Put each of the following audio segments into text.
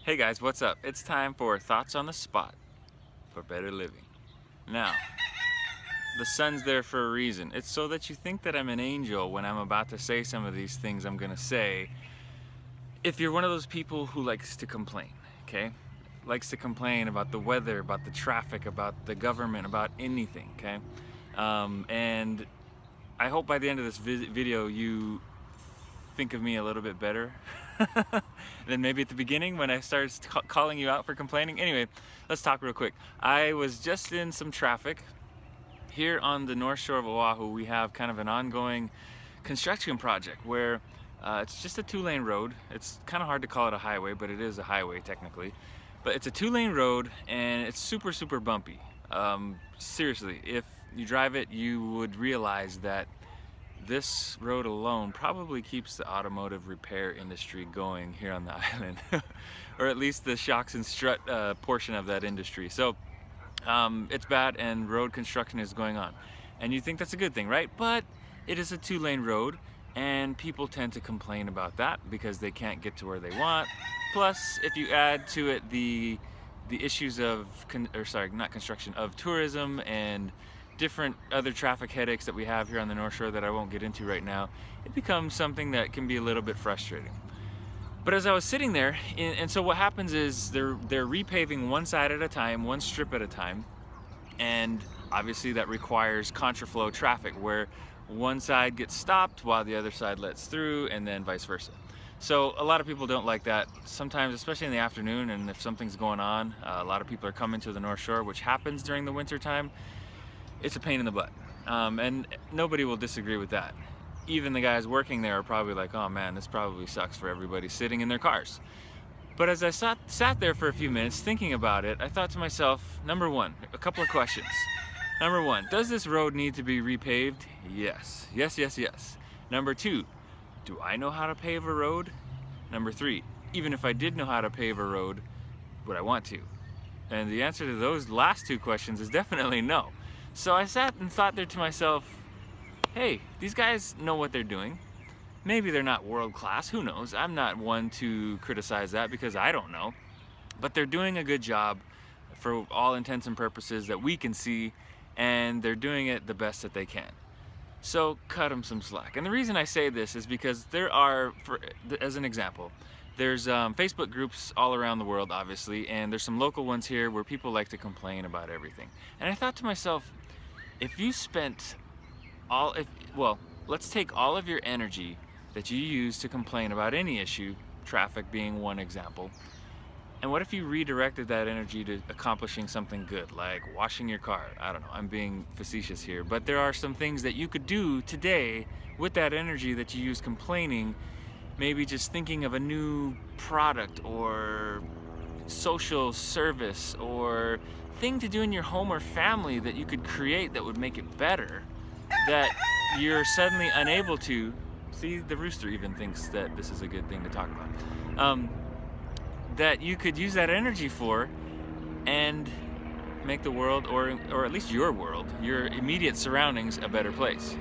Hey guys, what's up? It's time for Thoughts on the Spot for Better Living. Now, the sun's there for a reason. It's so that you think that I'm an angel when I'm about to say some of these things I'm gonna say. If you're one of those people who likes to complain, okay? Likes to complain about the weather, about the traffic, about the government, about anything, okay? And I hope by the end of this video you think of me a little bit better than maybe at the beginning when I started calling you out for complaining. Anyway, let's talk real quick. I was just in some traffic. Here on the north shore of Oahu, we have kind of an ongoing construction project where it's just a two-lane road. It's kind of hard to call it a highway, but it is a highway technically. But it's a two-lane road and it's super, super bumpy. Seriously, if you drive it, you would realize that this road alone probably keeps the automotive repair industry going here on the island, or at least the shocks and strut portion of that industry. So it's bad and road construction is going on. And you think that's a good thing, right? But it is a two-lane road and people tend to complain about that because they can't get to where they want. Plus, if you add to it the issues of, not construction, of tourism and different other traffic headaches that we have here on the North Shore that I won't get into right now, it becomes something that can be a little bit frustrating. But as I was sitting there, and so what happens is they're repaving one side at a time, one strip at a time, and obviously that requires contraflow traffic where one side gets stopped while the other side lets through, and then vice versa. So a lot of people don't like that. Sometimes, especially in the afternoon, and if something's going on, a lot of people are coming to the North Shore, which happens during the winter time. It's a pain in the butt, and nobody will disagree with that. Even the guys working there are probably like, oh man, this probably sucks for everybody sitting in their cars. But as I sat there for a few minutes thinking about it, I thought to myself, number one, a couple of questions. Number one, does this road need to be repaved? Yes. Yes, yes, yes. Number two, do I know how to pave a road? Number three, even if I did know how to pave a road, would I want to? And the answer to those last two questions is definitely no. So I sat and thought there to myself, hey, these guys know what they're doing. Maybe they're not world class, who knows? I'm not one to criticize that because I don't know. But they're doing a good job for all intents and purposes that we can see, and they're doing it the best that they can. So cut them some slack. And the reason I say this is because there are, as an example, there's Facebook groups all around the world, obviously, and there's some local ones here where people like to complain about everything. And I thought to myself, if you spent let's take all of your energy that you use to complain about any issue, traffic being one example, and what if you redirected that energy to accomplishing something good, like washing your car? I don't know, I'm being facetious here, but there are some things that you could do today with that energy that you use complaining. Maybe just thinking of a new product or social service or thing to do in your home or family that you could create that would make it better, that you're suddenly unable to. See, the rooster even thinks that this is a good thing to talk about. That you could use that energy for and make the world, or at least your world, your immediate surroundings, a better place.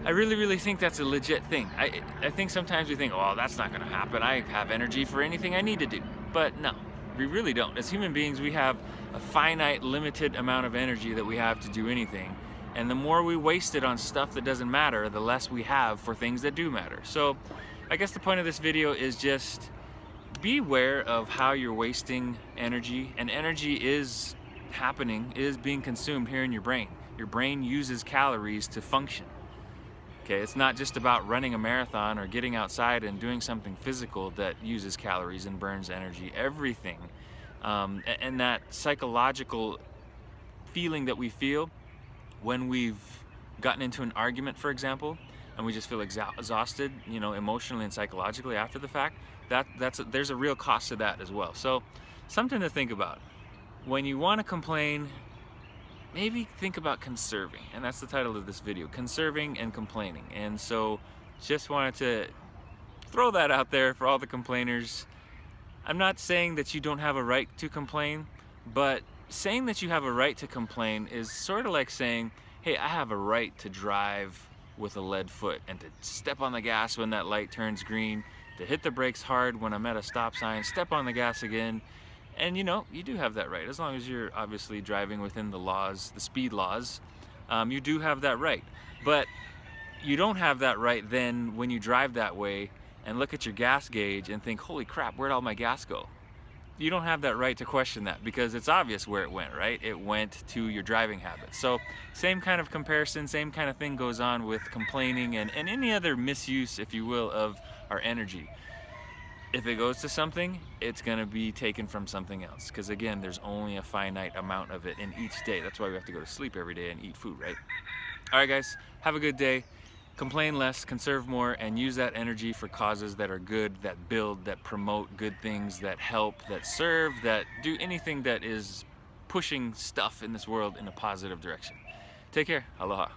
I really, really think that's a legit thing. I think sometimes we think, oh, that's not gonna happen. I have energy for anything I need to do. But no, we really don't. As human beings, we have a finite, limited amount of energy that we have to do anything. And the more we waste it on stuff that doesn't matter, the less we have for things that do matter. So I guess the point of this video is just be aware of how you're wasting energy. And energy is being consumed here in your brain. Your brain uses calories to function. Okay, it's not just about running a marathon or getting outside and doing something physical that uses calories and burns energy. Everything, and that psychological feeling that we feel when we've gotten into an argument, for example, and we just feel exhausted, you know, emotionally and psychologically after the fact, there's a real cost to that as well. So something to think about. When you want to complain, maybe think about conserving, and that's the title of this video, conserving and complaining. And so just wanted to throw that out there for all the complainers. I'm not saying that you don't have a right to complain, but saying that you have a right to complain is sort of like saying, hey, I have a right to drive with a lead foot and to step on the gas when that light turns green, to hit the brakes hard when I'm at a stop sign, step on the gas again. And you know, you do have that right, as long as you're obviously driving within the laws, the speed laws, you do have that right. But you don't have that right then when you drive that way and look at your gas gauge and think, holy crap, where'd all my gas go? You don't have that right to question that, because it's obvious where it went, right? It went to your driving habits. So same kind of comparison, same kind of thing goes on with complaining and any other misuse, if you will, of our energy. If it goes to something, it's gonna be taken from something else. Because again, there's only a finite amount of it in each day. That's why we have to go to sleep every day and eat food, right? All right, guys, have a good day. Complain less, conserve more, and use that energy for causes that are good, that build, that promote good things, that help, that serve, that do anything that is pushing stuff in this world in a positive direction. Take care. Aloha.